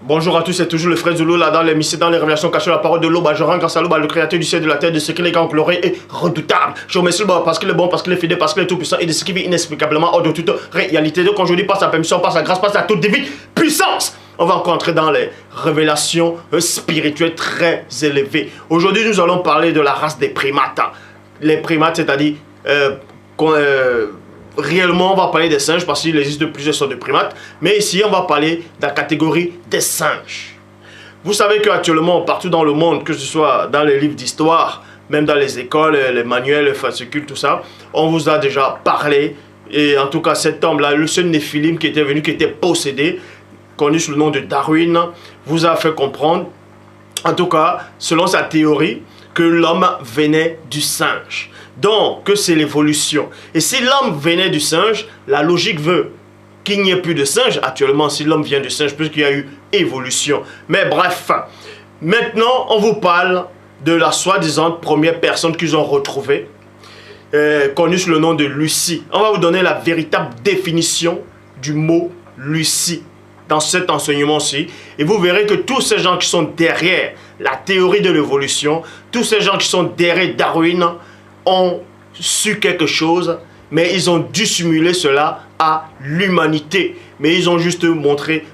Bonjour à tous, c'est toujours le frère Zulu là dans l'émission, dans les révélations cachées, la parole de l'Oba. Je rends grâce à l'Oba, le créateur du ciel et de la terre, de ce qu'il est grand, glorieux et redoutable. Je remercie l'Oba parce qu'il est bon, parce qu'il est fidèle, parce qu'il est tout puissant et de ce qui vit inexplicablement hors de toute réalité. Donc aujourd'hui, par sa permission, par sa grâce, par sa toute divine puissance, on va encore entrer dans les révélations spirituelles très élevées. Aujourd'hui, nous allons parler de la race des primates. Les primates, c'est-à-dire réellement, on va parler des singes parce qu'il existe plusieurs sortes de primates. Mais ici, on va parler de la catégorie des singes. Vous savez qu'actuellement, partout dans le monde, que ce soit dans les livres d'histoire, même dans les écoles, les manuels, les fascicules, tout ça, on vous a déjà parlé. Et en tout cas, cet homme-là, le seul Néphilim qui était venu, qui était possédé, connu sous le nom de Darwin, vous a fait comprendre, en tout cas, selon sa théorie, que l'homme venait du singe. Donc, que c'est l'évolution. Et si l'homme venait du singe, la logique veut qu'il n'y ait plus de singe. Actuellement, si l'homme vient du singe, puisqu'il y a eu évolution. Mais bref, maintenant, on vous parle de la soi-disant première personne qu'ils ont retrouvée, connue sous le nom de Lucie. On va vous donner la véritable définition du mot Lucie dans cet enseignement-ci. Et vous verrez que tous ces gens qui sont derrière la théorie de l'évolution, tous ces gens qui sont derrière Darwin, ont su quelque chose, mais ils ont dissimuler cela à l'humanité. Mais ils ont juste montré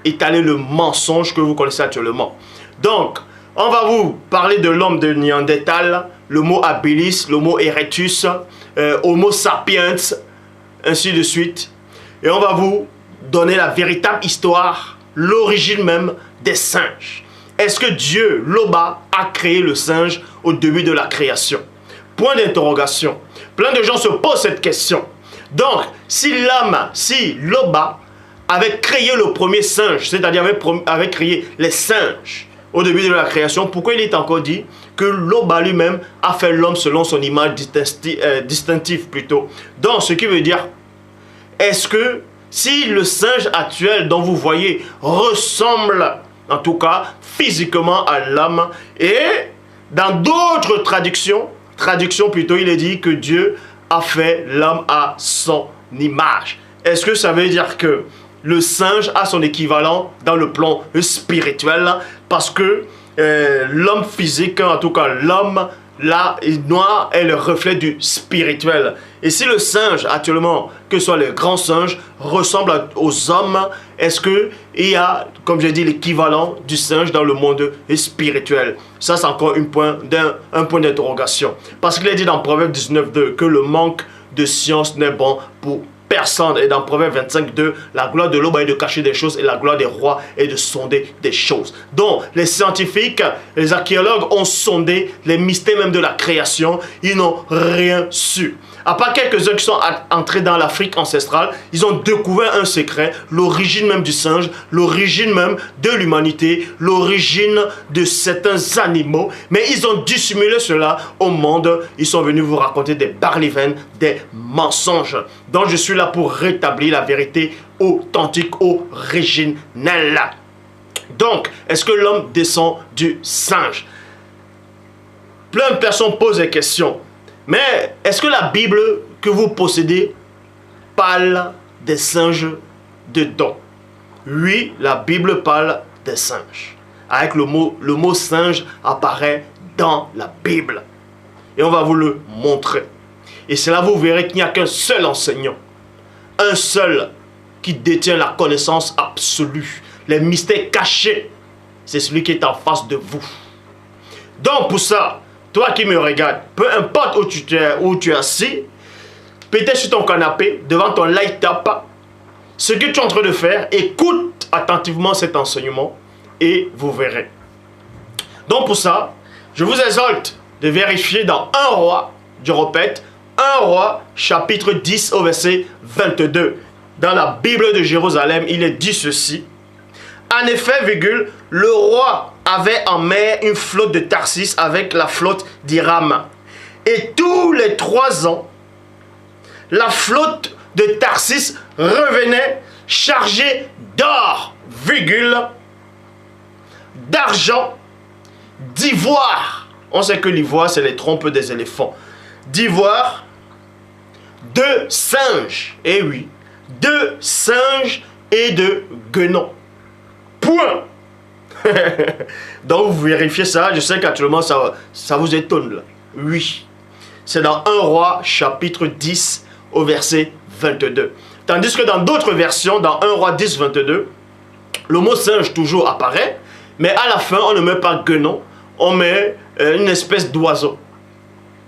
étalé le mensonge que vous connaissez actuellement. Donc, on va vous parler de l'homme de Néandertal, le mot habilis, le mot erectus, Homo sapiens, ainsi de suite. Et on va vous donner la véritable histoire, l'origine même des singes. Est-ce que Dieu, l'Oba, a créé le singe au début de la création? Point d'interrogation. Plein de gens se posent cette question. Donc, si l'Oba avait créé le premier singe, c'est-à-dire avait créé les singes au début de la création, pourquoi il est encore dit que l'Oba lui-même a fait l'homme selon son image distinctive plutôt? Donc, ce qui veut dire, est-ce que si le singe actuel dont vous voyez ressemble, en tout cas physiquement à l'homme, et dans d'autres traductions plutôt, il est dit que Dieu a fait l'homme à son image. Est-ce que ça veut dire que le singe a son équivalent dans le plan spirituel? Parce que l'homme physique, en tout cas l'homme là, noir est le reflet du spirituel. Et si le singe, actuellement, que ce soit le grand singe, ressemble aux hommes, est-ce qu'il y a, comme j'ai dit, l'équivalent du singe dans le monde spirituel? Ça, c'est encore un point d'interrogation. Parce qu'il est dit dans Proverbe 19.2 que le manque de science n'est bon pour personne. Et dans Proverbe 25.2, la gloire de l'Oba est de cacher des choses et la gloire des rois est de sonder des choses. Donc, les scientifiques, les archéologues ont sondé les mystères même de la création. Ils n'ont rien su. À part quelques-uns qui sont entrés dans l'Afrique ancestrale, ils ont découvert un secret, l'origine même du singe, l'origine même de l'humanité, l'origine de certains animaux. Mais ils ont dissimulé cela au monde. Ils sont venus vous raconter des barlivaines, des mensonges. Donc je suis là pour rétablir la vérité authentique, originelle. Donc, est-ce que l'homme descend du singe? Plein de personnes posent des questions. Mais est-ce que la Bible que vous possédez parle des singes dedans? Oui, la Bible parle des singes. Avec le mot singe apparaît dans la Bible. Et on va vous le montrer. Et c'est là vous verrez qu'il n'y a qu'un seul enseignant. Un seul qui détient la connaissance absolue. Les mystères cachés. C'est celui qui est en face de vous. Donc pour ça, toi qui me regardes, peu importe où tu es assis, peut-être sur ton canapé, devant ton light-up, ce que tu es en train de faire, écoute attentivement cet enseignement et vous verrez. Donc pour ça, je vous exhorte de vérifier dans 1 Roi, je répète, 1 Roi, chapitre 10 au verset 22. Dans la Bible de Jérusalem, il est dit ceci. En effet, le roi avait en mer une flotte de Tarsis avec la flotte d'Iram. Et tous les 3 ans, la flotte de Tarsis revenait chargée d'or, d'argent, d'ivoire. On sait que l'ivoire, c'est les trompes des éléphants. D'ivoire, de singes. Eh oui, de singes et de guenons. point. Donc vous vérifiez ça, je sais qu'actuellement ça vous étonne là. Oui, c'est dans 1 Roi chapitre 10 au verset 22. Tandis que dans d'autres versions, dans 1 Roi 10, 22, le mot singe toujours apparaît, mais à la fin on ne met pas guenon, on met une espèce d'oiseau.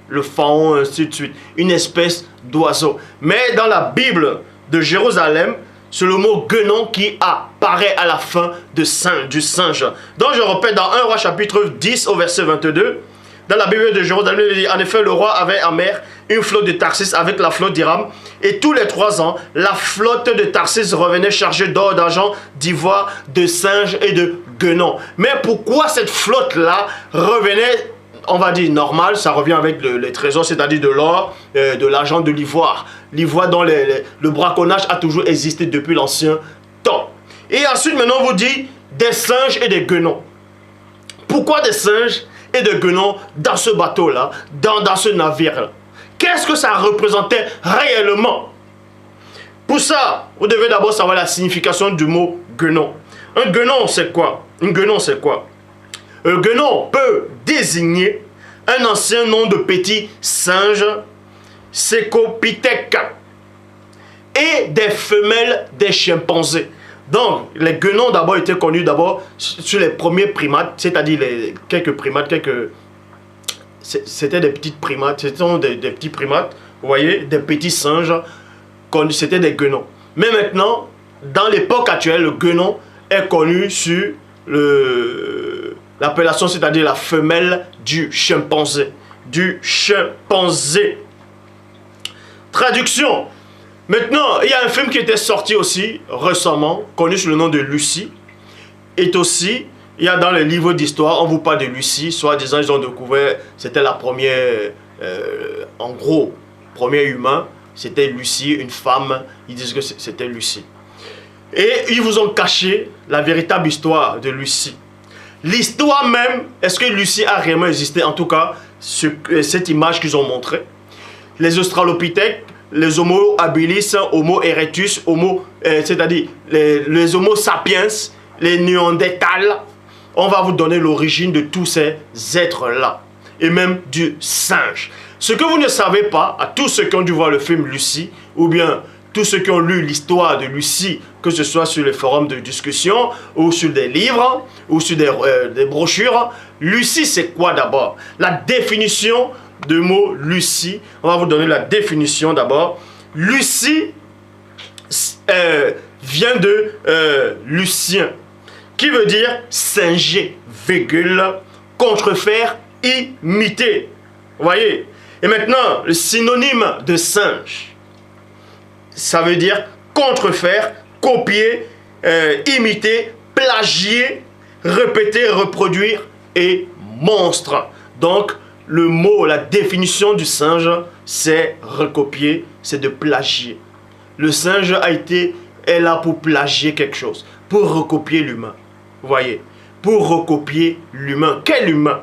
Le faon, ainsi de suite, une espèce d'oiseau. Mais dans la Bible de Jérusalem, c'est le mot guenon qui apparaît à la fin du singe. Donc je répète dans 1 Roi chapitre 10 au verset 22, dans la Bible de Jérusalem, il dit, en effet, le roi avait en mer une flotte de Tarsis avec la flotte d'Hiram. Et tous les 3 ans, la flotte de Tarsis revenait chargée d'or, d'argent, d'ivoire, de singes et de guenons. Mais pourquoi cette flotte-là revenait, on va dire, normal, ça revient avec les trésors, c'est-à-dire de l'or, de l'argent, de l'ivoire. L'ivoire dont le braconnage a toujours existé depuis l'ancien temps. Et ensuite, maintenant, on vous dit des singes et des guenons. Pourquoi des singes et des guenons dans ce bateau-là, dans ce navire-là? Qu'est-ce que ça représentait réellement? Pour ça, vous devez d'abord savoir la signification du mot guenon. Un guenon, c'est quoi? Un guenon, c'est quoi? Un guenon peut désigner un ancien nom de petit singe, Sécopithèque, et des femelles des chimpanzés. Donc, les guenons d'abord étaient connus d'abord sur les premiers primates, c'est-à-dire quelques primates, c'était des petites primates, c'était des petits primates, vous voyez, des petits singes, c'était des guenons. Mais maintenant, dans l'époque actuelle, le guenon est connu sur l'appellation, c'est-à-dire la femelle du chimpanzé. Traduction. Maintenant, il y a un film qui était sorti aussi récemment, connu sous le nom de Lucie. Et aussi, il y a dans les livres d'histoire, on vous parle de Lucie, soi-disant ils ont découvert, c'était la première, en gros, premier humain, c'était Lucie, une femme, ils disent que c'était Lucie. Et ils vous ont caché la véritable histoire de Lucie. L'histoire même, est-ce que Lucie a réellement existé? En tout cas, cette image qu'ils ont montrée. Les Australopithèques, les Homo habilis, Homo erectus, c'est-à-dire les Homo sapiens, les Néandertals, on va vous donner l'origine de tous ces êtres-là. Et même du singe. Ce que vous ne savez pas, à tous ceux qui ont dû voir le film Lucie, ou bien tous ceux qui ont lu l'histoire de Lucie, que ce soit sur les forums de discussion, ou sur des livres, ou sur des brochures, Lucie c'est quoi d'abord? La définition du mot Lucie, on va vous donner la définition d'abord. Lucie vient de Lucien, qui veut dire singer, virgule, contrefaire, imiter. Vous voyez? Et maintenant, le synonyme de singe, ça veut dire contrefaire, copier, imiter, plagier, répéter, reproduire et monstre. Donc, le mot, la définition du singe, c'est recopier, c'est de plagier. Le singe est là pour plagier quelque chose, pour recopier l'humain. Vous voyez? Pour recopier l'humain. Quel humain?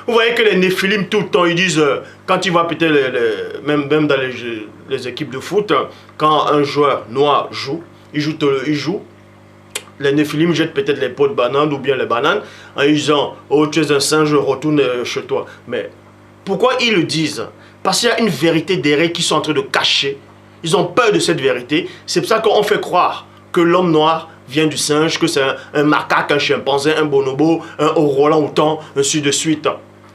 Vous voyez que les néphilim tout le temps ils disent quand ils voient peut-être même dans les équipes de foot, quand un joueur noir joue, il joue, les néphilim jettent peut-être les pots de bananes ou bien les bananes en disant oh tu es un singe, retourne chez toi. Mais pourquoi ils le disent? Parce qu'il y a une vérité derrière qu'ils sont en train de cacher. Ils ont peur de cette vérité. C'est pour ça qu'on fait croire que l'homme noir vient du singe, que c'est un macaque, un chimpanzé, un bonobo, un orang-outan, ainsi de suite.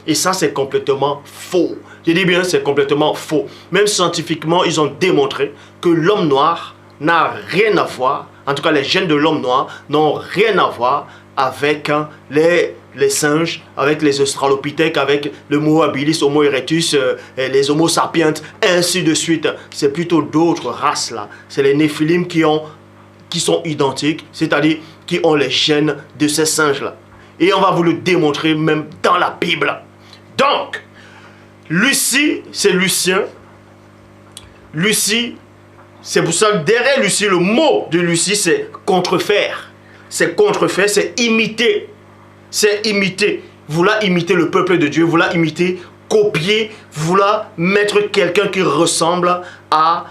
Et ça, c'est complètement faux. Je dis bien, c'est complètement faux. Même scientifiquement, ils ont démontré que l'homme noir n'a rien à voir, en tout cas les gènes de l'homme noir n'ont rien à voir avec les singes, avec les australopithèques, avec le Homo habilis, Homo erectus, les Homo sapiens, ainsi de suite. C'est plutôt d'autres races là. C'est les néphilim qui sont identiques, c'est-à-dire qui ont les gènes de ces singes-là. Et on va vous le démontrer même dans la Bible. Donc, Lucie, c'est Lucien. Lucie, c'est pour ça que derrière Lucie, le mot de Lucie, c'est contrefaire. C'est contrefaire, c'est imiter. C'est imiter. Vouloir imiter le peuple de Dieu, vouloir imiter copier, vouloir mettre quelqu'un qui ressemble à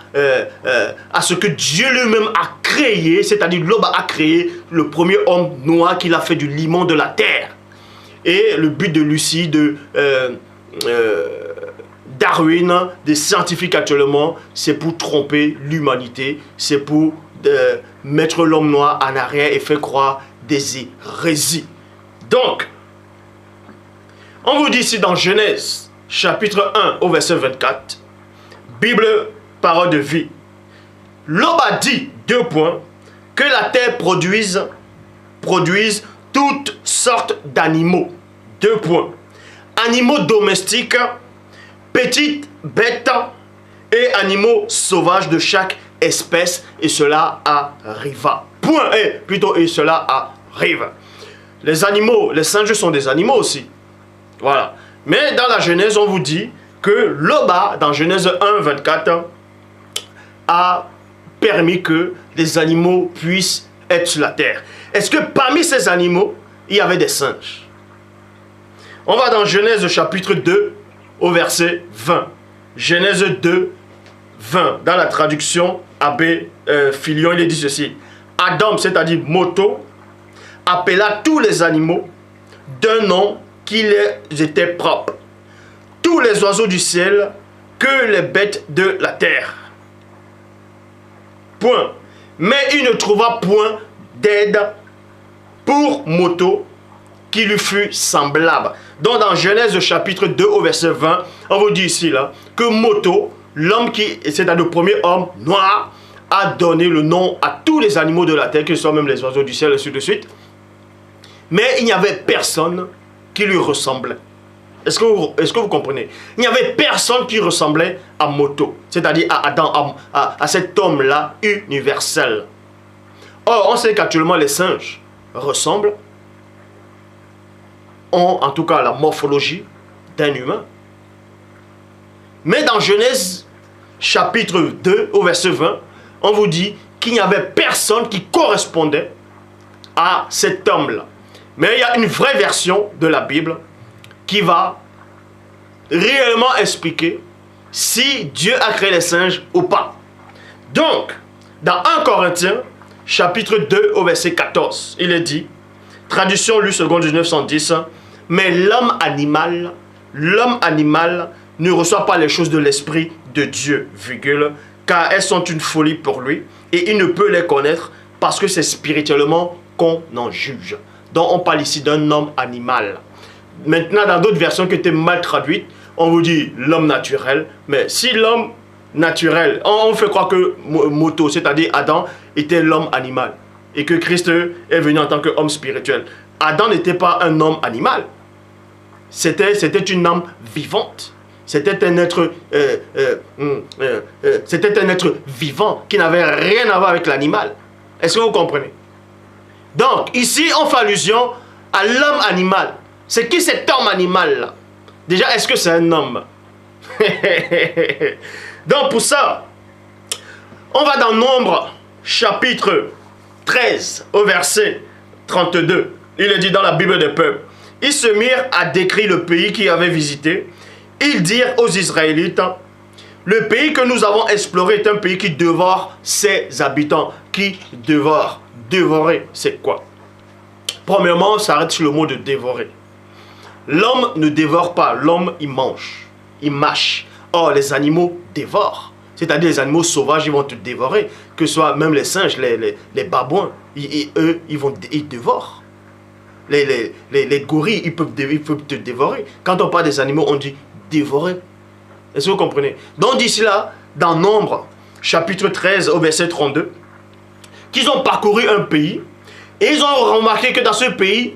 ce que Dieu lui-même a créé, c'est-à-dire l'homme a créé le premier homme noir qu'il a fait du limon de la terre. Et le but de Lucie, de Darwin, des scientifiques actuellement, c'est pour tromper l'humanité, c'est pour mettre l'homme noir en arrière et faire croire des hérésies. Donc, on vous dit ici dans Genèse, chapitre 1 au verset 24, Bible, parole de vie. L'homme a dit, 2 points, que la terre produise toutes sortes d'animaux. 2 points. Animaux domestiques, petites bêtes et animaux sauvages de chaque espèce, et cela arriva. Point. Et cela arrive. Les animaux, les singes sont des animaux aussi. Voilà. Mais dans la Genèse, on vous dit que l'Oba, dans Genèse 1, 24, a permis que les animaux puissent être sur la terre. Est-ce que parmi ces animaux, il y avait des singes? On va dans Genèse chapitre 2, au verset 20. Genèse 2, 20. Dans la traduction Abbé Filion, il est dit ceci. Adam, c'est-à-dire Moto, appela tous les animaux d'un nom qui les était propre. Tous les oiseaux du ciel que les bêtes de la terre. Point. Mais il ne trouva point d'aide pour Moto qui lui fut semblable. Donc dans Genèse chapitre 2 au verset 20, on vous dit ici là que Moto, l'homme qui, c'est-à-dire le premier homme noir, a donné le nom à tous les animaux de la terre, que ce soit même les oiseaux du ciel et ainsi de suite. Mais il n'y avait personne qui lui ressemblait. Est-ce que vous comprenez? Il n'y avait personne qui ressemblait à Moto, c'est-à-dire à Adam, à cet homme-là universel. Or, on sait qu'actuellement les singes ressemblent, ont en tout cas la morphologie d'un humain. Mais dans Genèse chapitre 2 au verset 20, on vous dit qu'il n'y avait personne qui correspondait à cet homme-là. Mais il y a une vraie version de la Bible qui va réellement expliquer si Dieu a créé les singes ou pas. Donc, dans 1 Corinthiens, chapitre 2 au verset 14, il est dit, traduction lue seconde 1910, mais l'homme animal ne reçoit pas les choses de l'esprit de Dieu, virgule, car elles sont une folie pour lui, et il ne peut les connaître parce que c'est spirituellement qu'on en juge. Donc on parle ici d'un homme animal. Maintenant, dans d'autres versions qui étaient mal traduites, on vous dit l'homme naturel. Mais si l'homme naturel, on fait croire que Moto, c'est-à-dire Adam, était l'homme animal. Et que Christ est venu en tant qu'homme spirituel. Adam n'était pas un homme animal. C'était une âme vivante. C'était un être vivant qui n'avait rien à voir avec l'animal. Est-ce que vous comprenez? Donc, ici, on fait allusion à l'homme animal. C'est qui cet homme animal-là? Déjà, est-ce que c'est un homme? Donc, pour ça, on va dans Nombre, chapitre 13, au verset 32. Il est dit dans la Bible des peuples. Ils se mirent à décrire le pays qu'ils avaient visité. Ils dirent aux Israélites, le pays que nous avons exploré est un pays qui dévore ses habitants. Qui dévore? Dévorer, c'est quoi? Premièrement, on s'arrête sur le mot de dévorer. L'homme ne dévore pas, l'homme il mange, il mâche. Or, les animaux dévorent. C'est-à-dire les animaux sauvages, ils vont te dévorer. Que ce soit même les singes, les babouins, eux, ils dévorent. Les gorilles, ils peuvent te dévorer. Quand on parle des animaux, on dit dévorer. Est-ce que vous comprenez? Donc d'ici là, dans Nombre, chapitre 13 au verset 32, qu'ils ont parcouru un pays, et ils ont remarqué que dans ce pays,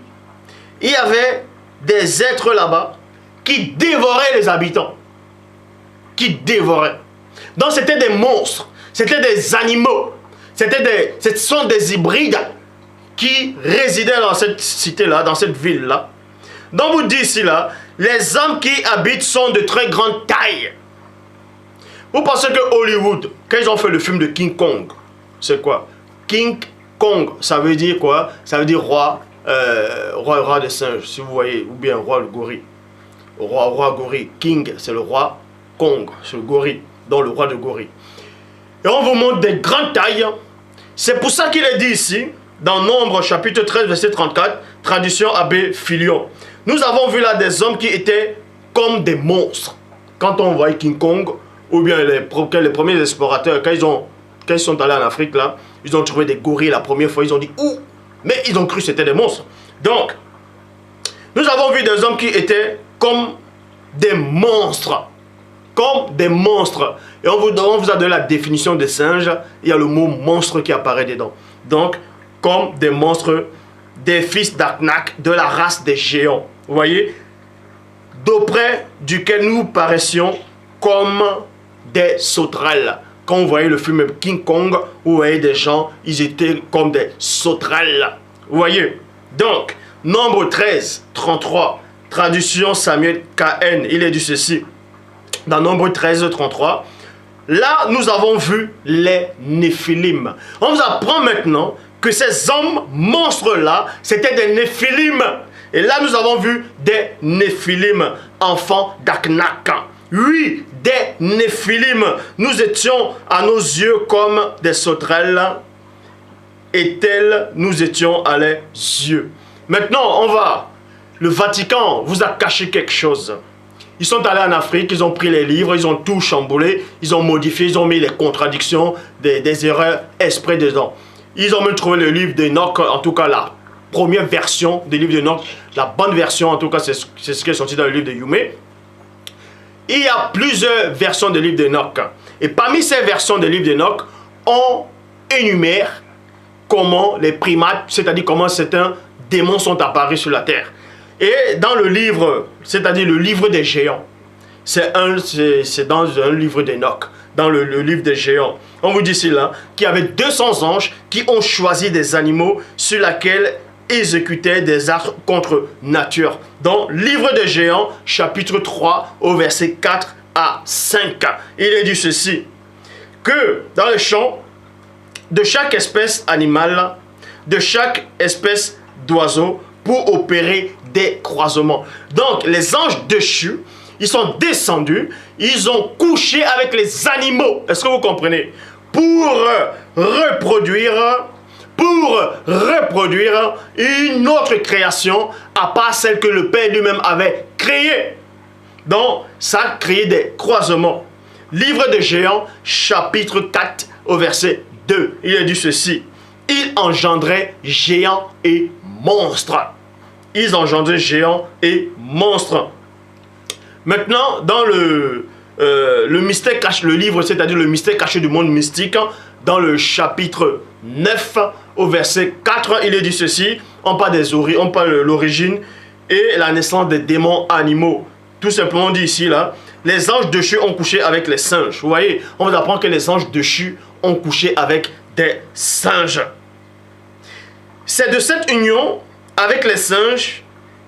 il y avait des êtres là-bas qui dévoraient les habitants. Qui dévoraient. Donc c'était des monstres, c'était des animaux, ce sont des hybrides qui résidaient dans cette cité-là, dans cette ville-là. Donc vous dites ici, là, les hommes qui habitent sont de très grande taille. Vous pensez que Hollywood, quand ils ont fait le film de King Kong, c'est quoi? King Kong, ça veut dire quoi? Ça veut dire roi des singes, si vous voyez, ou bien roi le gorille. roi gorille. King, c'est le roi Kong, c'est le gorille, donc le roi de gorille. Et on vous montre des grandes tailles. C'est pour ça qu'il est dit ici, dans Nombre chapitre 13, verset 34, traduction Abbé Filion. Nous avons vu là des hommes qui étaient comme des monstres. Quand on voit King Kong, ou bien les premiers explorateurs, quand ils sont allés en Afrique, là, ils ont trouvé des gorilles la première fois, ils ont dit « Ouh !» Mais ils ont cru que c'était des monstres. Donc, nous avons vu des hommes qui étaient comme des monstres. Comme des monstres. Et on vous a donné la définition des singes. Il y a le mot monstre qui apparaît dedans. Donc, comme des monstres, des fils d'Aknak, de la race des géants. Vous voyez? D'auprès duquel nous paraissions comme des sauterelles. Quand vous voyez le film King Kong, vous voyez des gens, ils étaient comme des sauterelles. Vous voyez? Donc, Nombre 13, 33, traduction Samuel KN, il est dit ceci. Dans Nombre 13, 33, là, nous avons vu les Néphilim. On vous apprend maintenant que ces hommes monstres-là, c'était des Néphilim. Et là, nous avons vu des Néphilim, enfants d'Aknak. Oui, des Néphilim. Nous étions à nos yeux comme des sauterelles, et tels nous étions à leurs yeux. Maintenant, on va. Le Vatican vous a caché quelque chose. Ils sont allés en Afrique, ils ont pris les livres, ils ont tout chamboulé, ils ont modifié, ils ont mis les contradictions, des erreurs exprès dedans. Ils ont même trouvé le livre d'Enoch, en tout cas la première version du livre d'Enoch, la bonne version, en tout cas c'est ce qui est sorti dans le livre de Yumé. Il y a plusieurs versions du livre d'Enoch. Et parmi ces versions du livre d'Enoch, on énumère comment les primates, c'est-à-dire comment certains démons sont apparus sur la terre. Et dans le livre, c'est-à-dire le livre des géants, c'est dans un livre d'Enoch, dans le livre des géants. On vous dit ici là, qu'il y avait 200 anges qui ont choisi des animaux sur lesquels exécutaient des actes contre nature. Dans livre des géants, chapitre 3, au verset 4 à 5. Il est dit ceci, que dans le champ, de chaque espèce animale, de chaque espèce d'oiseau, pour opérer des croisements. Donc, les anges déchus, ils sont descendus, ils ont couché avec les animaux. Est-ce que vous comprenez? Pour reproduire une autre création, à part celle que le Père lui-même avait créée. Donc, ça a créé des croisements. Livre de Géants, chapitre 4, au verset 2. Il est dit ceci. Il engendrait géants et monstres. Ils engendraient géants et monstres. Maintenant, dans le mystère caché, le livre, c'est-à-dire le mystère caché du monde mystique, dans le chapitre 9, au verset 4, il est dit ceci. On parle de l'origine et la naissance des démons animaux. Tout simplement, on dit ici, là, les anges déchus ont couché avec les singes. Vous voyez, on vous apprend que les anges déchus ont couché avec des singes. C'est de cette union avec les singes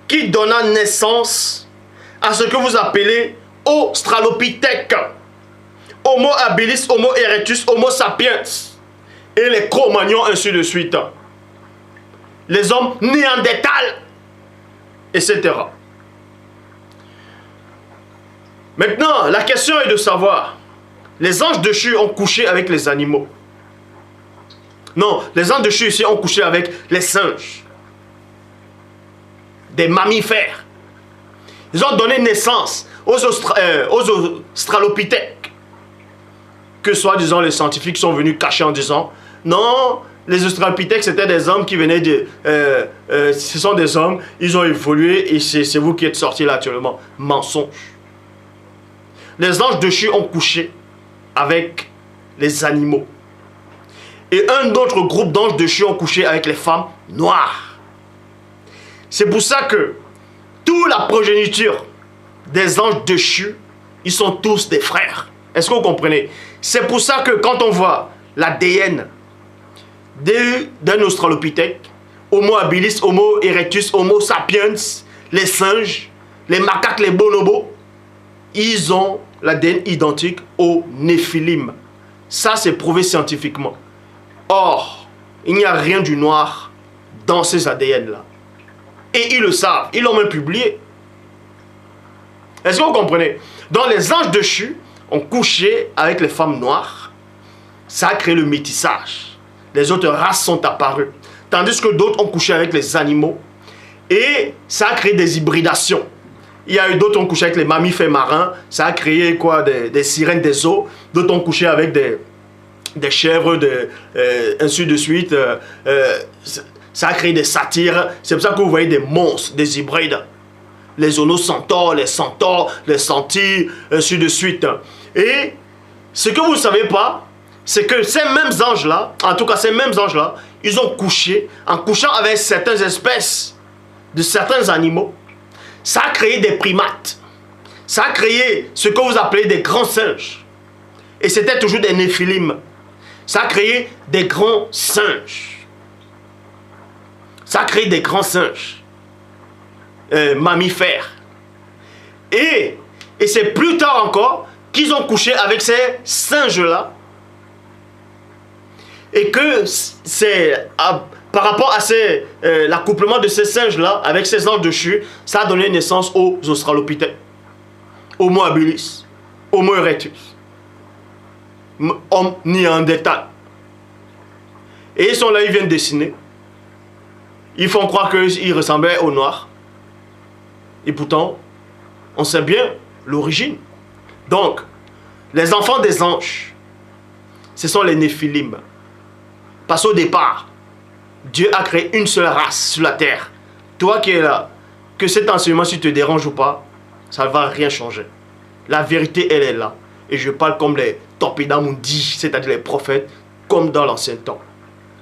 qui donna naissance à ce que vous appelez Australopithèque, Homo habilis, Homo erectus, Homo sapiens, et les Cro-Magnons, ainsi de suite. Les hommes néandertals, etc. Maintenant, la question est de savoir, les anges déchus ont couché avec les animaux. Non, les anges déchus ici ont couché avec les singes, des mammifères. Ils ont donné naissance aux australopithèques, que soit, disons, les scientifiques sont venus cacher en disant, non, les australopithèques, c'était des hommes qui venaient de... ce sont des hommes, ils ont évolué et c'est vous qui êtes sortis là actuellement. Mensonge. Les anges déchus ont couché avec les animaux. Et un autre groupe d'anges déchus ont couché avec les femmes noires. C'est pour ça que toute la progéniture des anges déchus, ils sont tous des frères. Est-ce que vous comprenez? C'est pour ça que quand on voit l'ADN d'un australopithèque, Homo habilis, Homo erectus, Homo sapiens, les singes, les macaques, les bonobos, ils ont l'ADN identique aux Néphilim. Ça, c'est prouvé scientifiquement. Or, il n'y a rien du noir dans ces ADN-là. Et ils le savent, ils l'ont même publié. Est-ce que vous comprenez? Donc les anges déchus ont couché avec les femmes noires. Ça a créé le métissage. Les autres races sont apparues. Tandis que d'autres ont couché avec les animaux. Et ça a créé des hybridations. Il y a eu d'autres qui ont couché avec les mammifères marins. Ça a créé quoi? Des sirènes des eaux. D'autres ont couché avec des chèvres, ainsi de suite. Ça a créé des satyres. C'est pour ça que vous voyez des monstres, des hybrides. Les onocentaures, les centaures, les satyres, ainsi de suite. Et ce que vous ne savez pas, c'est que ces mêmes anges-là, en tout cas ces mêmes anges-là, ils ont couché, en couchant avec certaines espèces de certains animaux, ça a créé des primates. Ça a créé ce que vous appelez des grands singes. Et c'était toujours des néphilim. Ça a créé des grands singes. Ça a créé des grands singes. Mammifères. Et c'est plus tard encore qu'ils ont couché avec ces singes-là. Et que c'est par rapport à l'accouplement de ces singes-là avec ces anges déchus, ça a donné naissance aux Australopithèques, Homo habilis, Homo erectus, Homme néandertal. Et ils sont là, ils viennent dessiner. Ils font croire qu'ils ressemblaient aux Noirs. Et pourtant, on sait bien l'origine. Donc, les enfants des anges, ce sont les néphilim. Parce qu'au départ, Dieu a créé une seule race sur la terre. Toi qui es là, que cet enseignement, si te dérange ou pas, ça ne va rien changer. La vérité, elle est là. Et je parle comme les torpédas m'ont dit, c'est-à-dire les prophètes, comme dans l'ancien temps.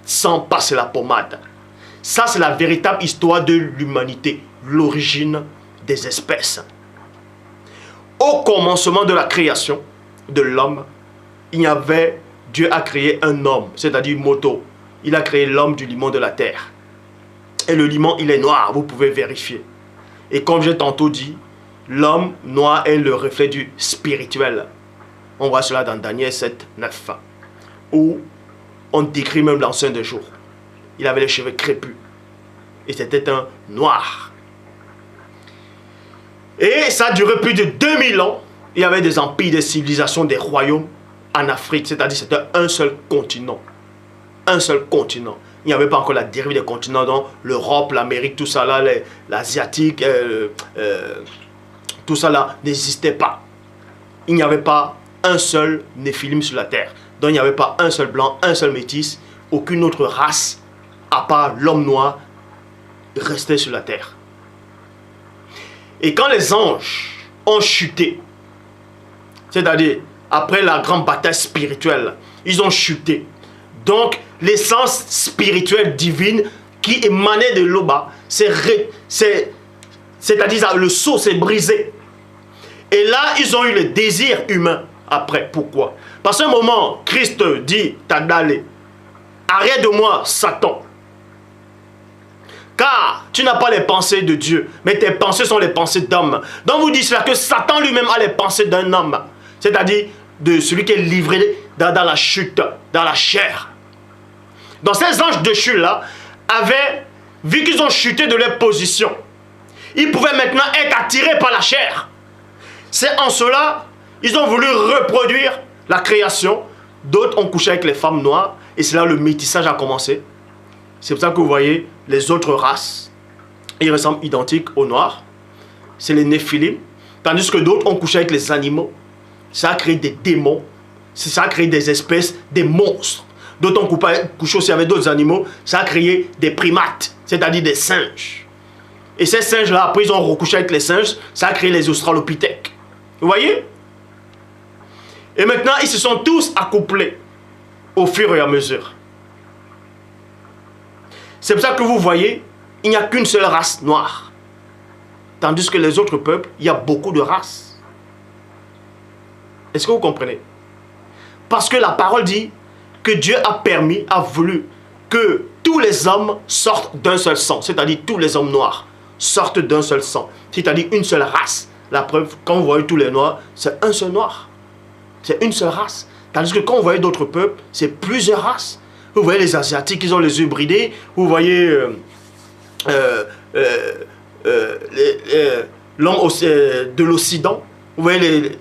Sans passer la pommade. Ça, c'est la véritable histoire de l'humanité. L'origine des espèces. Au commencement de la création de l'homme, il y avait... Dieu a créé un homme, c'est-à-dire moto. Il a créé l'homme du limon de la terre. Et le limon, il est noir, vous pouvez vérifier. Et comme j'ai tantôt dit, l'homme noir est le reflet du spirituel. On voit cela dans Daniel 7, 9. Où on décrit même l'ancien des jours. Il avait les cheveux crépus. Et c'était un noir. Et ça a duré plus de 2000 ans. Il y avait des empires, des civilisations, des royaumes en Afrique, c'est-à-dire c'était un seul continent. Un seul continent. Il n'y avait pas encore la dérive des continents, donc l'Europe, l'Amérique, tout ça là, l'Asiatique, tout ça là n'existait pas. Il n'y avait pas un seul néphilim sur la terre. Donc il n'y avait pas un seul blanc, un seul métis, aucune autre race, à part l'homme noir, restait sur la terre. Et quand les anges ont chuté, c'est-à-dire après la grande bataille spirituelle, ils ont chuté. Donc, l'essence spirituelle divine qui émanait de l'eau-bas, c'est-à-dire le seau s'est brisé. Et là, ils ont eu le désir humain après. Pourquoi? Parce qu'à un moment, Christ dit, Tadale, arrête de moi, Satan. Car tu n'as pas les pensées de Dieu, mais tes pensées sont les pensées d'homme. Donc vous dites cela que Satan lui-même a les pensées d'un homme. C'est-à-dire de celui qui est livré dans la chute, dans la chair. Donc ces anges déchus-là avaient, vu qu'ils ont chuté de leur position, ils pouvaient maintenant être attirés par la chair. C'est en cela, ils ont voulu reproduire la création. D'autres ont couché avec les femmes noires. Et c'est là le métissage a commencé. C'est pour ça que vous voyez les autres races. Ils ressemblent identiques aux noirs. C'est les néphilim. Tandis que d'autres ont couché avec les animaux. Ça a créé des démons. Ça a créé des espèces, des monstres. D'autres ont couché aussi avec d'autres animaux. Ça a créé des primates, c'est-à-dire des singes. Et ces singes-là, après, ils ont recouché avec les singes. Ça a créé les australopithèques. Vous voyez? Et maintenant, ils se sont tous accouplés au fur et à mesure. C'est pour ça que vous voyez, il n'y a qu'une seule race noire. Tandis que les autres peuples, il y a beaucoup de races. Est-ce que vous comprenez? Parce que la parole dit que Dieu a permis, a voulu que tous les hommes sortent d'un seul sang. C'est-à-dire tous les hommes noirs sortent d'un seul sang. C'est-à-dire une seule race. La preuve, quand vous voyez tous les noirs, c'est un seul noir. C'est une seule race. Tandis que quand vous voyez d'autres peuples, c'est plusieurs races. Vous voyez les Asiatiques, ils ont les yeux bridés. Vous voyez de l'Occident. Vous voyez,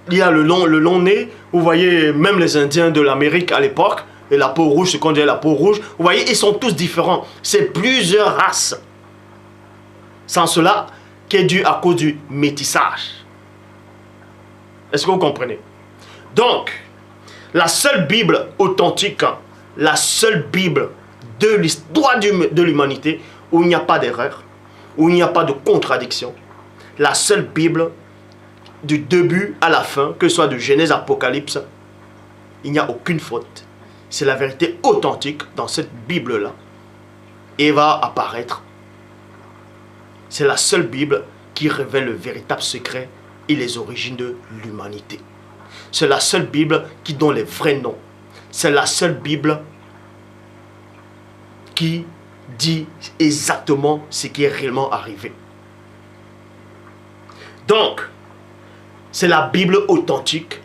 il y a le long nez. Vous voyez, même les Indiens de l'Amérique à l'époque, et la peau rouge, ce qu'on dit la peau rouge. Vous voyez, ils sont tous différents. C'est plusieurs races. Sans cela, qui est dû à cause du métissage. Est-ce que vous comprenez? Donc, la seule Bible authentique, la seule Bible de l'histoire de l'humanité, où il n'y a pas d'erreur, où il n'y a pas de contradiction, la seule Bible du début à la fin, que ce soit de Genèse à Apocalypse, il n'y a aucune faute. C'est la vérité authentique dans cette Bible-là. Et va apparaître. C'est la seule Bible qui révèle le véritable secret et les origines de l'humanité. C'est la seule Bible qui donne les vrais noms. C'est la seule Bible qui dit exactement ce qui est réellement arrivé. Donc, c'est la Bible authentique.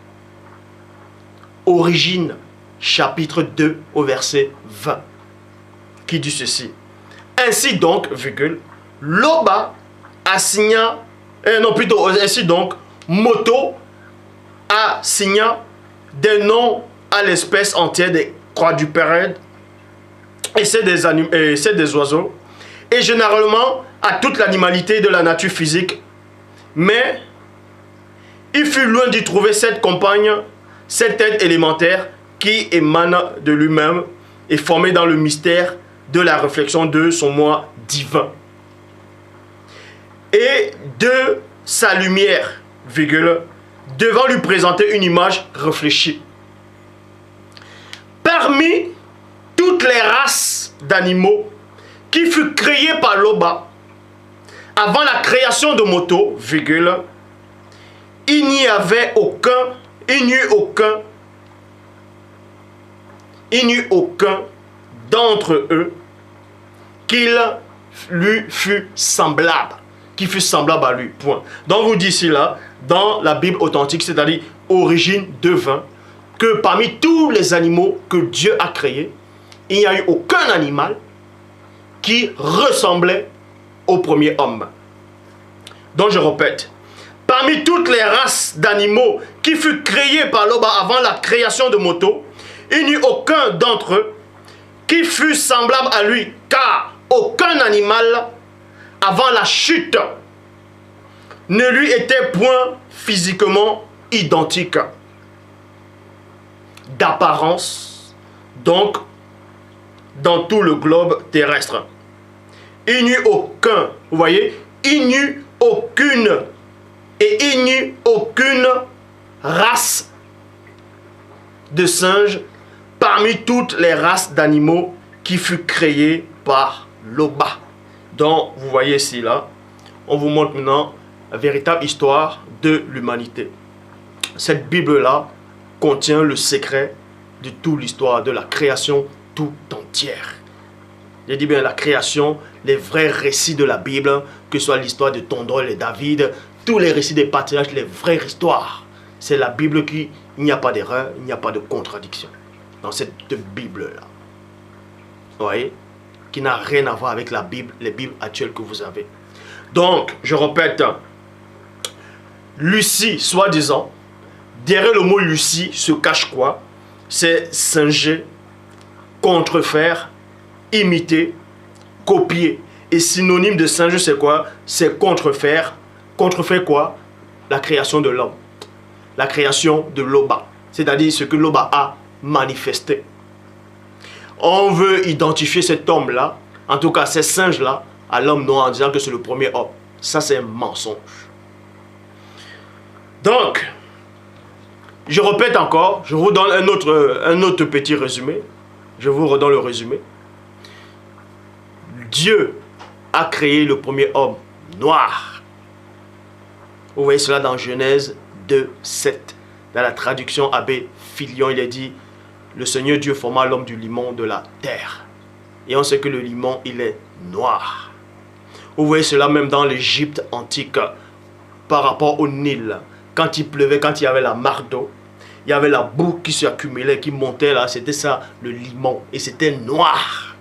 Origine, chapitre 2 au verset 20, qui dit ceci. Ainsi donc, virgule, Loba assigna, ainsi donc, Moto assigna des noms à l'espèce entière des quadrupèdes, et c'est des oiseaux, et généralement à toute l'animalité de la nature physique. Mais il fut loin d'y trouver cette compagne, cette être élémentaire qui émane de lui-même et formée dans le mystère de la réflexion de son moi divin. Et de sa lumière, virgule, devant lui présenter une image réfléchie. Parmi toutes les races d'animaux qui furent créées par Loba, avant la création de Moto, virgule, il n'y eut aucun d'entre eux qu'il lui fut semblable, qui fut semblable à lui, point. Donc vous dit ici là, dans la Bible authentique, c'est-à-dire origine de 20, que parmi tous les animaux que Dieu a créés, il n'y a eu aucun animal qui ressemblait au premier homme. Donc je répète, parmi toutes les races d'animaux qui furent créées par Loba avant la création de Moto, il n'y eut aucun d'entre eux qui fut semblable à lui, car aucun animal avant la chute ne lui était point physiquement identique d'apparence, donc dans tout le globe terrestre. Il n'y eut aucun, vous voyez, il n'y eut aucune race de singes parmi toutes les races d'animaux qui furent créées par Loba. Donc, vous voyez ici, là, on vous montre maintenant la véritable histoire de l'humanité. Cette Bible-là contient le secret de toute l'histoire de la création tout entière. J'ai dit bien la création, les vrais récits de la Bible, que ce soit l'histoire de Tondol et David, tous les récits des patriarches, les vraies histoires. C'est la Bible qui, il n'y a pas d'erreur, il n'y a pas de contradiction dans cette Bible-là. Vous voyez? Qui n'a rien à voir avec la Bible, les Bibles actuelles que vous avez. Donc, je répète, Lucie, soi-disant, derrière le mot Lucie se cache quoi? C'est singer, contrefaire, imiter, copier. Et synonyme de singe, c'est quoi? C'est contrefaire. Contrefaire quoi? La création de l'homme. La création de Loba. C'est-à-dire ce que Loba a manifesté. On veut identifier cet homme-là, en tout cas ces singes-là, à l'homme noir en disant que c'est le premier homme. Ça, c'est un mensonge. Donc, je répète encore, je vous donne un autre petit résumé. Je vous redonne le résumé. Dieu a créé le premier homme noir. Vous voyez cela dans Genèse 2, 7. Dans la traduction Abbé Filion, il est dit, le Seigneur Dieu forma l'homme du limon de la terre. Et on sait que le limon, il est noir. Vous voyez cela même dans l'Égypte antique, par rapport au Nil. Quand il pleuvait, quand il y avait la mare d'eau, il y avait la boue qui s'accumulait, qui montait là, c'était ça, le limon. Et c'était noir.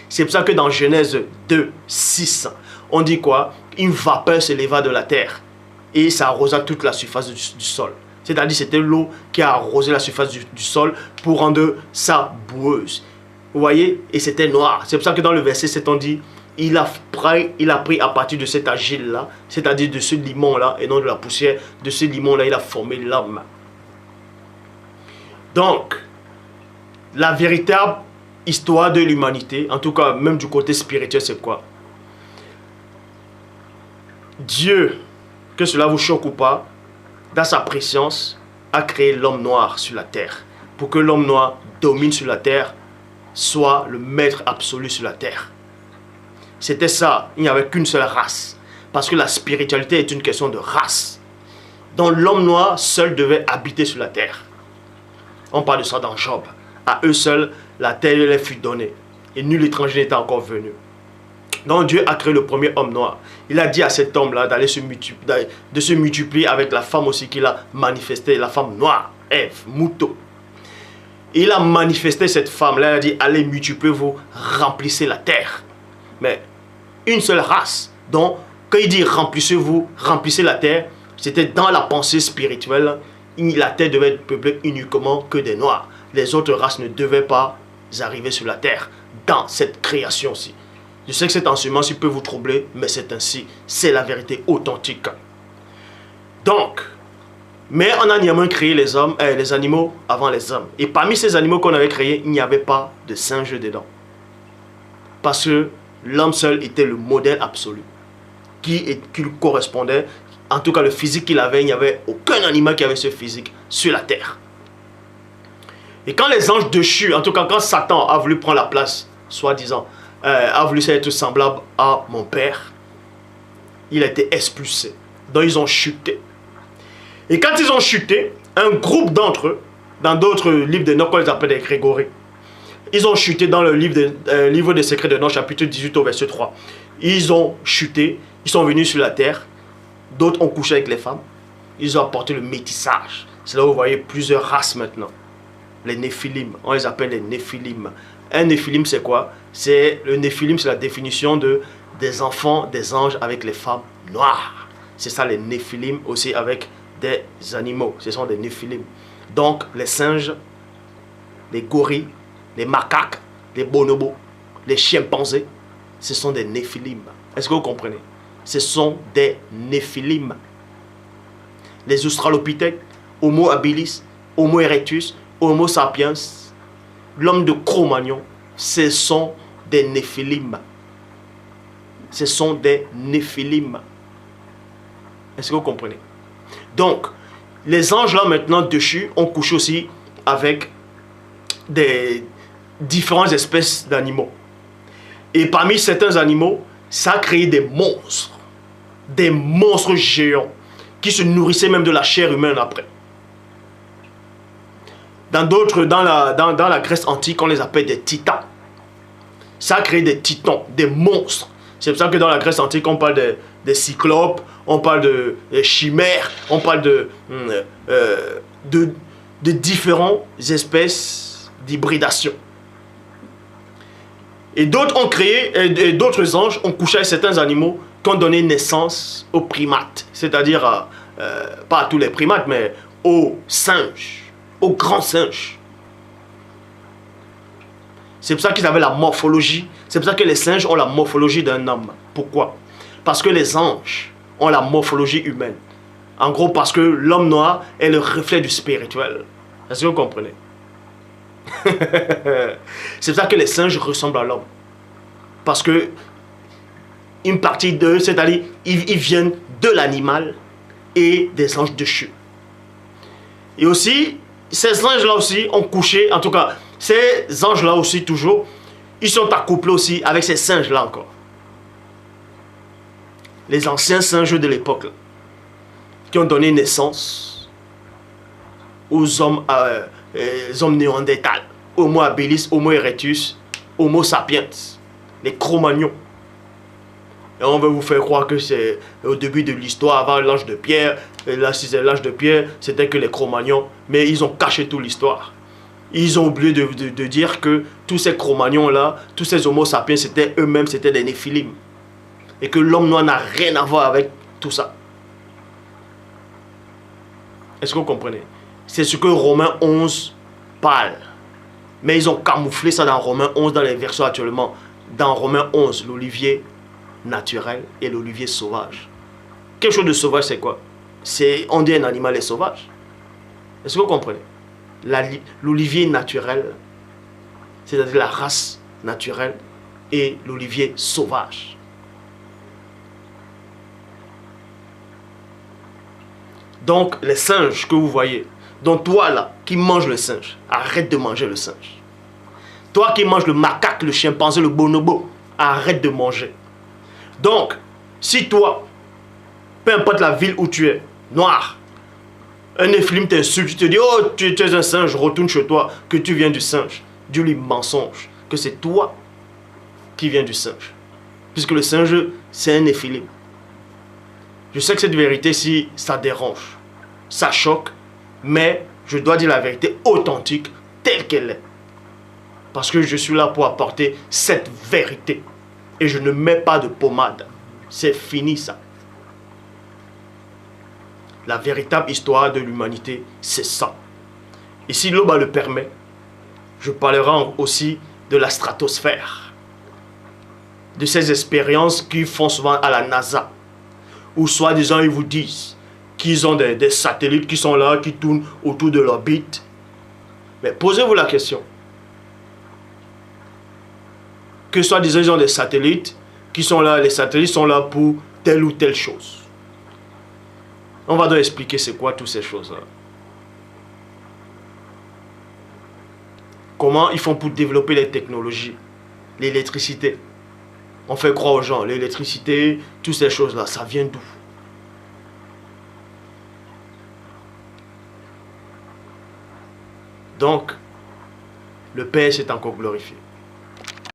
C'est pour ça que dans Genèse 2, 6, on dit quoi? Une vapeur s'éleva de la terre et ça arrosa toute la surface du sol. C'est-à-dire c'était l'eau qui a arrosé la surface du sol pour rendre ça boueuse. Vous voyez? Et c'était noir. C'est pour ça que dans le verset 7, on dit, il a pris à partir de cet argile-là, c'est-à-dire de ce limon-là, et non de la poussière, de ce limon-là, il a formé l'homme. Donc, la véritable histoire de l'humanité, en tout cas même du côté spirituel, c'est quoi? Dieu, que cela vous choque ou pas, dans sa préscience, a créé l'homme noir sur la terre. Pour que l'homme noir domine sur la terre, soit le maître absolu sur la terre. C'était ça, il n'y avait qu'une seule race. Parce que la spiritualité est une question de race. Donc l'homme noir seul devait habiter sur la terre. On parle de ça dans Job. À eux seuls, la terre leur fut donnée. Et nul étranger n'était encore venu. Donc Dieu a créé le premier homme noir. Il a dit à cet homme-là de se multiplier avec la femme aussi qu'il a manifestée, la femme noire, Ève, Mouton. Il a manifesté cette femme-là, il a dit, allez multipliez-vous, remplissez la terre. Mais une seule race. Donc, quand il dit remplissez-vous, remplissez la terre, c'était dans la pensée spirituelle, la terre devait être peuplée uniquement que des noirs. Les autres races ne devaient pas arriver sur la terre dans cette création-ci. Je sais que cet enseignement peut vous troubler, mais c'est ainsi. C'est la vérité authentique. Donc, mais on a néanmoins créé les animaux avant les hommes. Et parmi ces animaux qu'on avait créés, il n'y avait pas de singe dedans. Parce que l'homme seul était le modèle absolu. Qui correspondait, en tout cas le physique qu'il avait, il n'y avait aucun animal qui avait ce physique sur la terre. Et quand les anges déchus, en tout cas quand Satan a voulu prendre la place, soi-disant, a voulu être semblable à mon père, il a été expulsé. Donc ils ont chuté. Et quand ils ont chuté, un groupe d'entre eux, dans d'autres livres de Noch, on les appelle des Grégory, ils ont chuté dans le livre des secrets de Noch, chapitre 18 au verset 3. Ils ont chuté, ils sont venus sur la terre, d'autres ont couché avec les femmes, ils ont apporté le métissage. C'est là où vous voyez plusieurs races maintenant. Les Néphilim, on les appelle les Néphilim. Un Néphilim, c'est quoi? Le Néphilim, c'est la définition des enfants, des anges avec les femmes noires. C'est ça les Néphilim aussi avec des animaux. Ce sont des Néphilim. Donc les singes, les gorilles, les macaques, les bonobos, les chimpanzés, ce sont des Néphilim. Est-ce que vous comprenez? Ce sont des Néphilim. Les australopithèques, Homo habilis, Homo erectus, Homo sapiens, l'homme de Cro-Magnon, ce sont des Néphilim. Ce sont des Néphilim. Est-ce que vous comprenez? Donc, les anges là maintenant déchus ont couché aussi avec des différentes espèces d'animaux. Et parmi certains animaux, ça a créé des monstres géants, qui se nourrissaient même de la chair humaine après. Dans la Grèce antique, on les appelle des titans. Ça a créé des titans, des monstres. C'est pour ça que dans la Grèce antique, on parle des cyclopes, on parle de chimères, on parle de différentes espèces d'hybridation. Et d'autres ont créé, d'autres anges ont couché avec certains animaux qui ont donné naissance aux primates. C'est-à-dire, pas à tous les primates, mais aux singes, aux grands singes. C'est pour ça qu'ils avaient la morphologie. C'est pour ça que les singes ont la morphologie d'un homme. Pourquoi? Parce que les anges ont la morphologie humaine. En gros, parce que l'homme noir est le reflet du spirituel. Est-ce que vous comprenez? C'est pour ça que les singes ressemblent à l'homme. Parce que une partie d'eux, c'est-à-dire, ils viennent de l'animal et des anges déchus. Et aussi, ces anges-là aussi ont couché, en tout cas, ces anges-là aussi toujours, ils sont accouplés aussi avec ces singes-là encore. Les anciens singes de l'époque, qui ont donné naissance aux hommes néandertals, Homo habilis, Homo erectus, Homo sapiens, les Cro-Magnons. Et on veut vous faire croire que c'est au début de l'histoire, avant l'âge de pierre. Et là, si c'est l'âge de pierre, c'était que les Cro-Magnons. Mais ils ont caché toute l'histoire. Ils ont oublié de dire que tous ces Cro-Magnons-là, tous ces Homo sapiens, c'était eux-mêmes, c'était des Néphilim. et que l'homme noir n'a rien à voir avec tout ça. Est-ce que vous comprenez? C'est ce que Romains 11 parle. Mais ils ont camouflé ça dans Romains 11, dans les versions actuellement. Dans Romains 11, l'olivier naturel et l'olivier sauvage. Quelque chose de sauvage, c'est quoi? On dit un animal est sauvage. Est-ce que vous comprenez? L'olivier naturel, c'est-à-dire la race naturelle, et l'olivier sauvage. Donc, les singes que vous voyez, donc toi là, qui mange le singe, arrête de manger le singe. Toi qui manges le macaque, le chimpanzé, le bonobo, arrête de manger. Donc, si toi, peu importe la ville où tu es, noir, un néphilim t'insulte, tu te dis, oh, tu es un singe, retourne chez toi, que tu viens du singe. Dis-lui mensonge, que c'est toi qui viens du singe. Puisque le singe, c'est un néphilim. Je sais que cette vérité, si ça dérange, ça choque, mais je dois dire la vérité authentique, telle qu'elle est. Parce que je suis là pour apporter cette vérité. Et je ne mets pas de pommade. C'est fini ça. La véritable histoire de l'humanité, c'est ça. Et si l'Oba le permet, je parlerai aussi de la stratosphère. De ces expériences qu'ils font souvent à la NASA. Ou soi-disant, ils vous disent qu'ils ont des satellites qui sont là, qui tournent autour de l'orbite. Mais posez-vous la question. Que soi-disant, ils ont des satellites qui sont là, les satellites sont là pour telle ou telle chose. On va donc expliquer c'est quoi toutes ces choses-là. Comment ils font pour développer les technologies, l'électricité. On fait croire aux gens, l'électricité, toutes ces choses-là, ça vient d'où? Donc, le Père s'est encore glorifié.